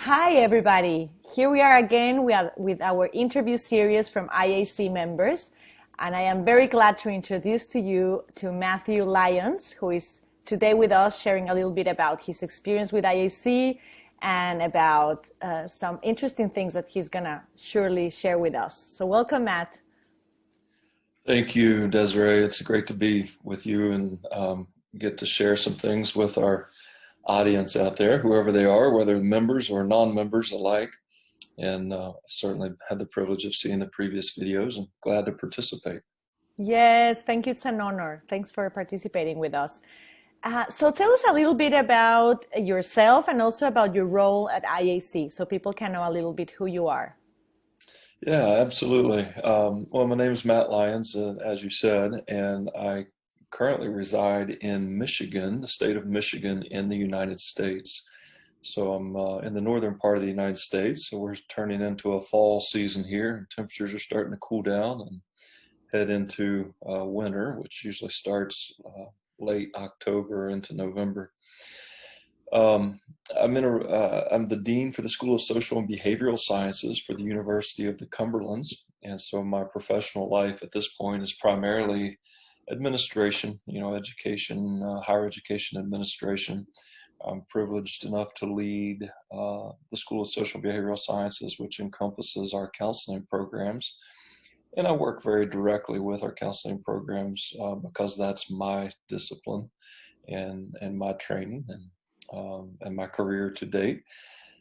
Hi, everybody. Here we are again with our interview series from IAC members. And I am very glad to introduce to you to Matthew Lyons, who is today with us sharing a little bit about his experience with IAC and about some interesting things that he's going to surely share with us. So welcome, Matt. Thank you, Desiree. It's great to be with you and get to share some things with our audience out there, whoever they are, whether members or non-members alike. And certainly had the privilege of seeing the previous videos and glad to participate. Yes, thank you. It's an honor. Thanks for participating with us. So tell us a little bit about yourself and also about your role at IAC so people can know a little bit who you are. Yeah, absolutely. Well, my name is Matt Lyons, as you said, and I currently reside in Michigan, the state of Michigan in the United States. So I'm in the northern part of the United States. So we're turning into a fall season here, and temperatures are starting to cool down and head into winter, which usually starts late October into November. I'm the dean for the School of Social and Behavioral Sciences for the University of the Cumberlands, and so my professional life at this point is primarily administration, education, higher education administration. I'm privileged enough to lead the School of Social and Behavioral Sciences, which encompasses our counseling programs. And I work very directly with our counseling programs because that's my discipline and my training and my career to date.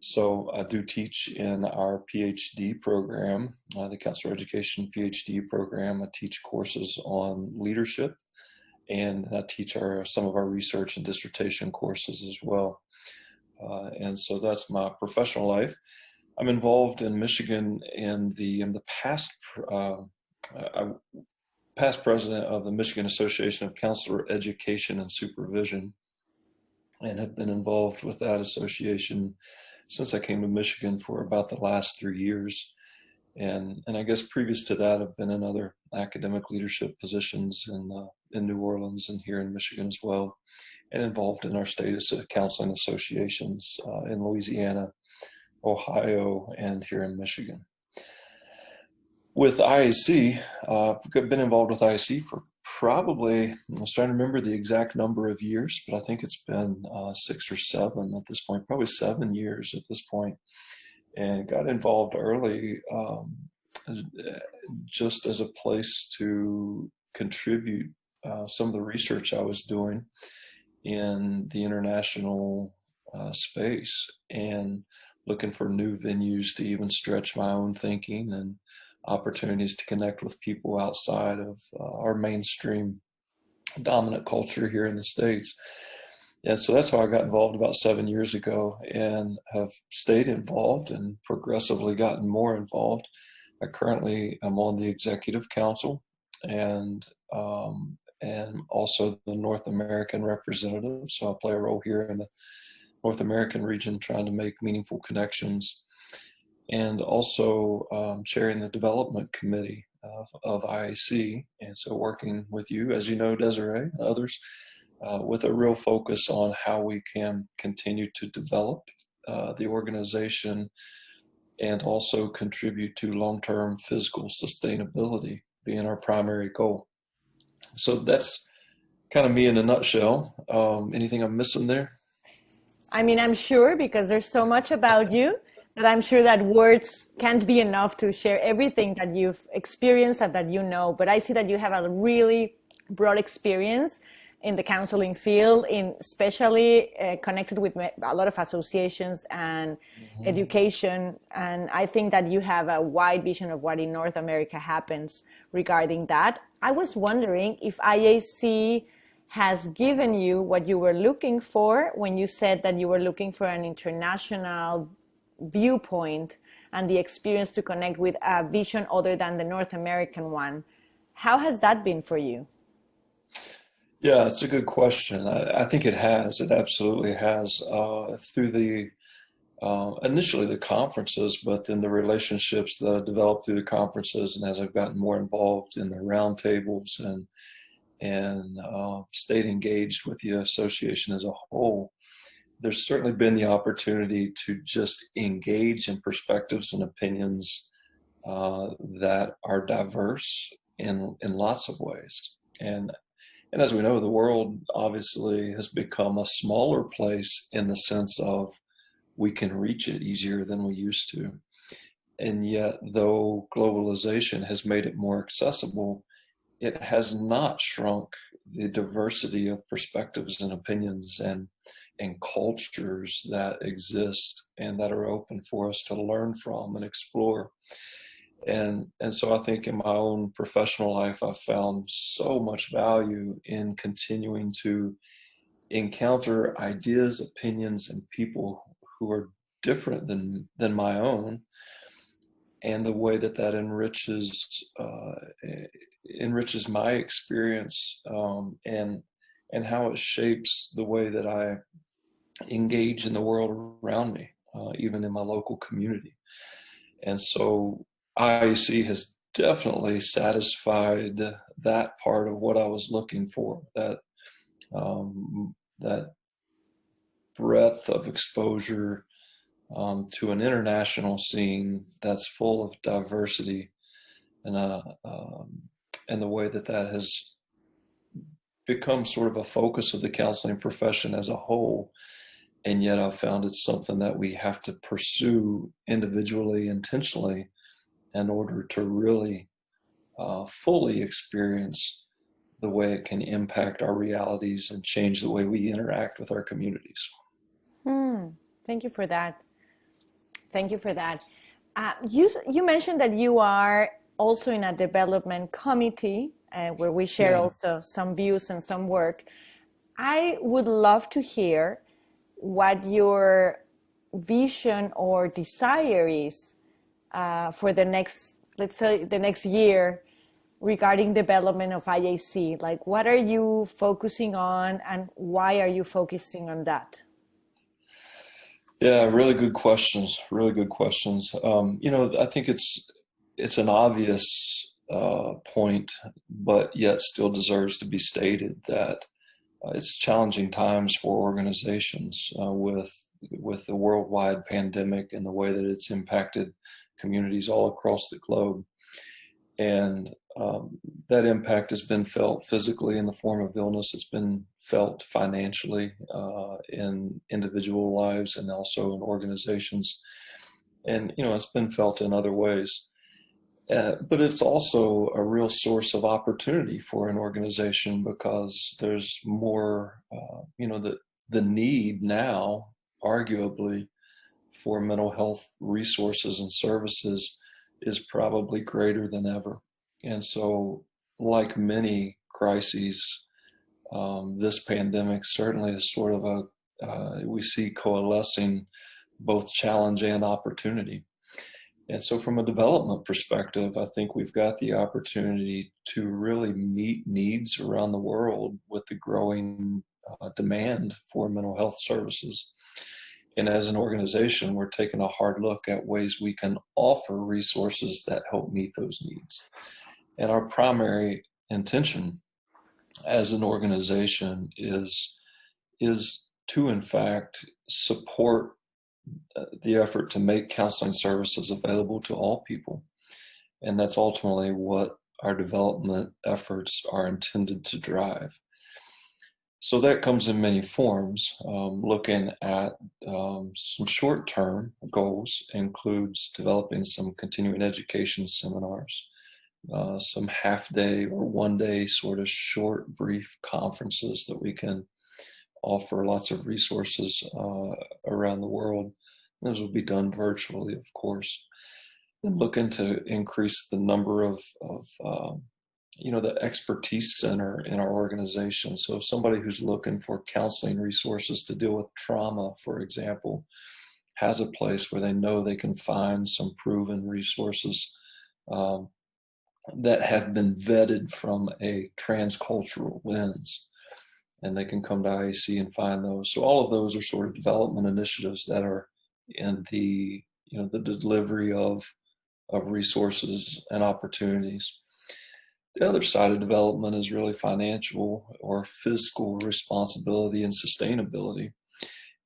So I do teach in our PhD program, the Counselor Education PhD program. I teach courses on leadership, and I teach some of our research and dissertation courses as well. And so that's my professional life. I'm involved in Michigan in the past. Past president of the Michigan Association of Counselor Education and Supervision, and have been involved with that association since I came to Michigan for about the last 3 years. And I guess previous to that, I've been in other academic leadership positions in New Orleans and here in Michigan as well, and involved in our state counseling associations in Louisiana, Ohio, and here in Michigan. With IAC, I've been involved with IAC for probably, I was trying to remember the exact number of years, but I think it's been 6 or 7 at this point, probably 7 years at this point, and got involved early just as a place to contribute some of the research I was doing in the international space and looking for new venues to even stretch my own thinking and opportunities to connect with people outside of our mainstream dominant culture here in the States. And so that's how I got involved about 7 years ago, and have stayed involved and progressively gotten more involved. I currently am on the executive council and also the North American representative. So I play a role here in the North American region, trying to make meaningful connections, and also chairing the development committee of IAC. And so working with you, as you know, Desiree, and others, with a real focus on how we can continue to develop the organization and also contribute to long-term physical sustainability being our primary goal. So that's kind of me in a nutshell. Anything I'm missing there? I mean, I'm sure, because there's so much about you that I'm sure that words can't be enough to share everything that you've experienced and that you know. But I see that you have a really broad experience in the counseling field, especially connected with a lot of associations and education. And I think that you have a wide vision of what in North America happens regarding that. I was wondering if IAC has given you what you were looking for when you said that you were looking for an international viewpoint and the experience to connect with a vision other than the North American one. How has that been for you? Yeah, it's a good question. I think it has. It absolutely has. Through the initially the conferences, but then the relationships that I developed through the conferences, and as I've gotten more involved in the roundtables and stayed engaged with the association as a whole, there's certainly been the opportunity to just engage in perspectives and opinions that are diverse in lots of ways. And as we know, the world obviously has become a smaller place in the sense of we can reach it easier than we used to. And yet, though globalization has made it more accessible, it has not shrunk the diversity of perspectives and opinions and cultures that exist and that are open for us to learn from and explore. And so I think in my own professional life, I've found so much value in continuing to encounter ideas, opinions, and people who are different than my own, and the way that that enriches my experience, and how it shapes the way that I engage in the world around me, even in my local community. And so IEC has definitely satisfied that part of what I was looking for, that breadth of exposure to an international scene that's full of diversity, and the way that that has become sort of a focus of the counseling profession as a whole. And yet I've found it's something that we have to pursue individually, intentionally, in order to really fully experience the way it can impact our realities and change the way we interact with our communities. Thank you for that. Thank you for that. You mentioned that you are also in a development committee where we share also some views and some work. I would love to hear what your vision or desire is for the next, let's say, the next year regarding development of IAC. Like, what are you focusing on, and why are you focusing on that? Yeah, really good questions. Really good questions. I think it's an obvious point, but yet still deserves to be stated that it's challenging times for organizations with the worldwide pandemic and the way that it's impacted communities all across the globe. And that impact has been felt physically in the form of illness. It's been felt financially in individual lives and also in organizations. And, it's been felt in other ways. But it's also a real source of opportunity for an organization, because there's more, the need now, arguably, for mental health resources and services is probably greater than ever. And so, like many crises, this pandemic certainly is sort of we see coalescing both challenge and opportunity. And so from a development perspective, I think we've got the opportunity to really meet needs around the world with the growing demand for mental health services. And as an organization, we're taking a hard look at ways we can offer resources that help meet those needs. And our primary intention as an organization is to, in fact, support the effort to make counseling services available to all people. And that's ultimately what our development efforts are intended to drive. So that comes in many forms. Looking at some short-term goals includes developing some continuing education seminars, some half-day or one-day sort of short, brief conferences that we can offer lots of resources around the world. Those will be done virtually, of course. And looking to increase the number of the expertise center in our organization. So if somebody who's looking for counseling resources to deal with trauma, for example, has a place where they know they can find some proven resources that have been vetted from a transcultural lens, and they can come to IAC and find those. So all of those are sort of development initiatives that are in the delivery of resources and opportunities. The other side of development is really financial or fiscal responsibility and sustainability.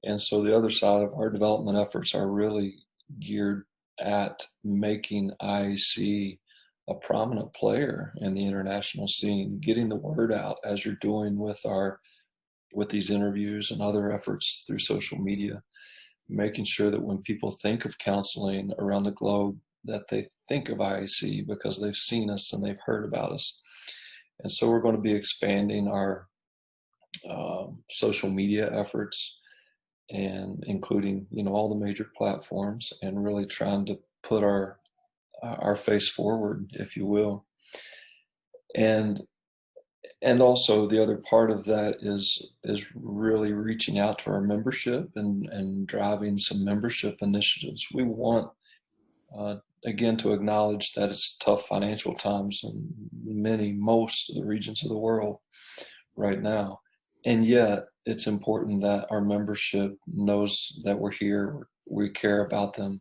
And so the other side of our development efforts are really geared at making IAC a prominent player in the international scene, getting the word out as you're doing with these interviews and other efforts through social media, making sure that when people think of counseling around the globe, that they think of IAC because they've seen us and they've heard about us. And so we're going to be expanding our social media efforts, and including, all the major platforms, and really trying to put our face forward, if you will. And also the other part of that is really reaching out to our membership and driving some membership initiatives. We want, again, to acknowledge that it's tough financial times in most of the regions of the world right now. And yet it's important that our membership knows that we're here, we care about them,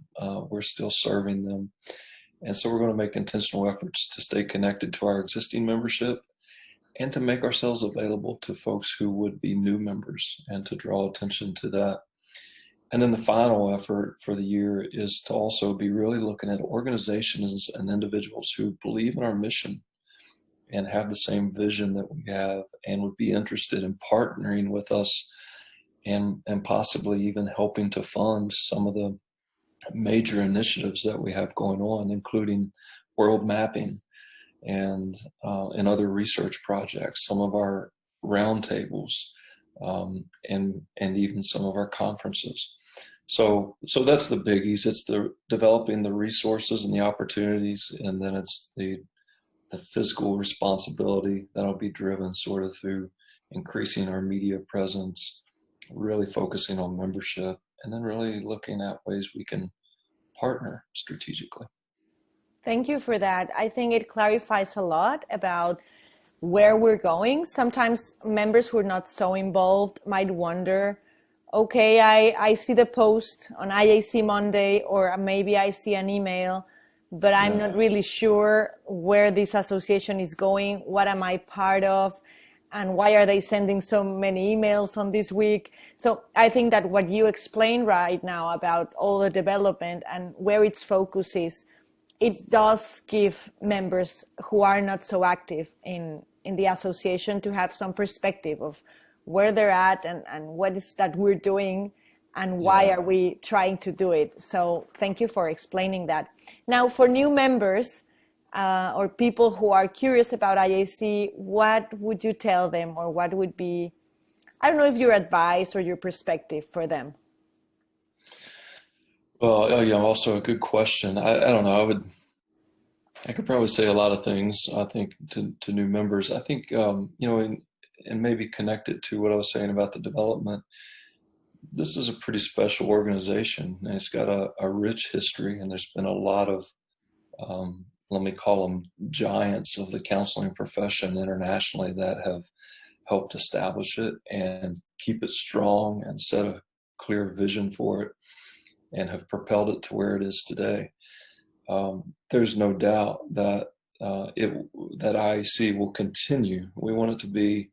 we're still serving them. And so we're going to make intentional efforts to stay connected to our existing membership and to make ourselves available to folks who would be new members and to draw attention to that. And then the final effort for the year is to also be really looking at organizations and individuals who believe in our mission and have the same vision that we have and would be interested in partnering with us and possibly even helping to fund some of the major initiatives that we have going on, including world mapping and other research projects, some of our roundtables, and even some of our conferences. So that's the biggies. It's the developing the resources and the opportunities, and then it's the fiscal responsibility that'll be driven sort of through increasing our media presence, really focusing on membership, and then really looking at ways we can partner strategically. Thank you for that. I think it clarifies a lot about where we're going. Sometimes members who are not so involved might wonder, okay, I see the post on IAC Monday, or maybe I see an email, but I'm not really sure where this association is going. What am I part of? And why are they sending so many emails on this week? So I think that what you explained right now about all the development and where its focus is, it does give members who are not so active in the association to have some perspective of where they're at and what is that we're doing and why are we trying to do it. So thank you for explaining that. Now, for new members or people who are curious about IAC, what would you tell them, or what would be, I don't know if your advice or your perspective for them? Well, also a good question. I don't know. I could probably say a lot of things, I think, to new members. I think, and maybe connect it to what I was saying about the development. This is a pretty special organization, and it's got a rich history, and there's been a lot of, let me call them giants of the counseling profession internationally that have helped establish it and keep it strong and set a clear vision for it and have propelled it to where it is today. There's no doubt that that IAC will continue. We want it to be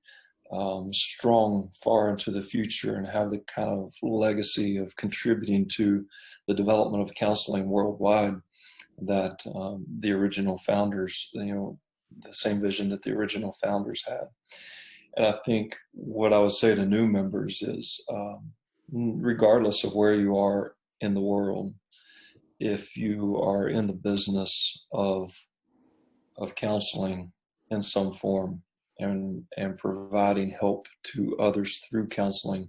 strong far into the future and have the kind of legacy of contributing to the development of counseling worldwide that the original founders, the same vision that the original founders had. And I think what I would say to new members is, regardless of where you are in the world, if you are in the business of counseling in some form and providing help to others through counseling,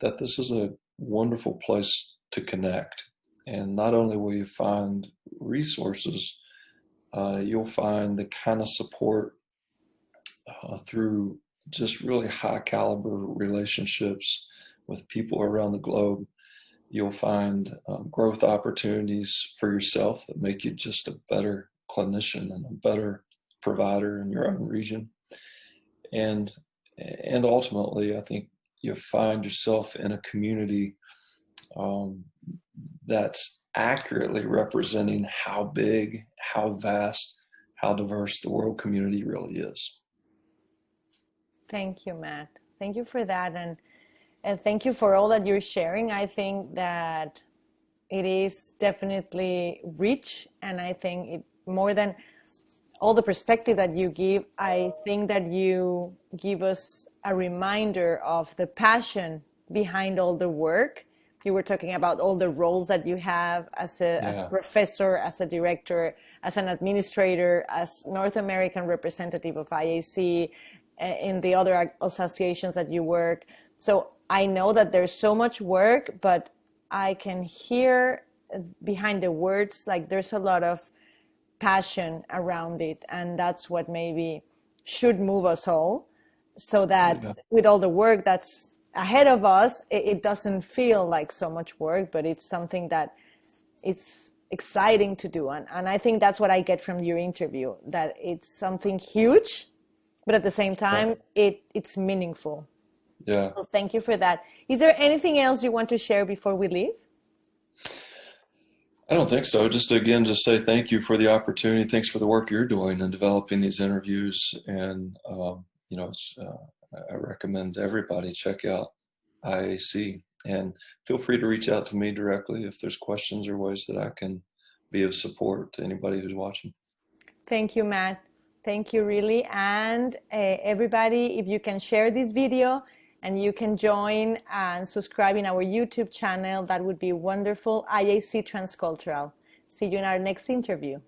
that this is a wonderful place to connect. And not only will you find resources, you'll find the kind of support through just really high caliber relationships with people around the globe. You'll find growth opportunities for yourself that make you just a better clinician and a better provider in your own region. And ultimately, I think you find yourself in a community that's accurately representing how big, how vast, how diverse the world community really is. Thank you, Matt. Thank you for that. Thank you for all that you're sharing. I think that it is definitely rich, and I think it more than all the perspective that you give, I think that you give us a reminder of the passion behind all the work. You were talking about all the roles that you have as a Yeah. professor, as a director, as an administrator, as North American representative of IAC, in the other associations that you work. So I know that there's so much work, but I can hear behind the words, like there's a lot of passion around it, and that's what maybe should move us all, so that Yeah. with all the work that's ahead of us, it doesn't feel like so much work, but it's something that it's exciting to do. And I think that's what I get from your interview, that it's something huge, but at the same Yeah. time it's meaningful. Yeah. So thank you for that. Is there anything else you want to share before we leave? I don't think so. Just again, just say thank you for the opportunity. Thanks for the work you're doing in developing these interviews. And, I recommend everybody check out IAC, and feel free to reach out to me directly if there's questions or ways that I can be of support to anybody who's watching. Thank you, Matt. Thank you, really. And everybody, if you can share this video and you can join and subscribe in our YouTube channel, that would be wonderful. IAC Transcultural. See you in our next interview.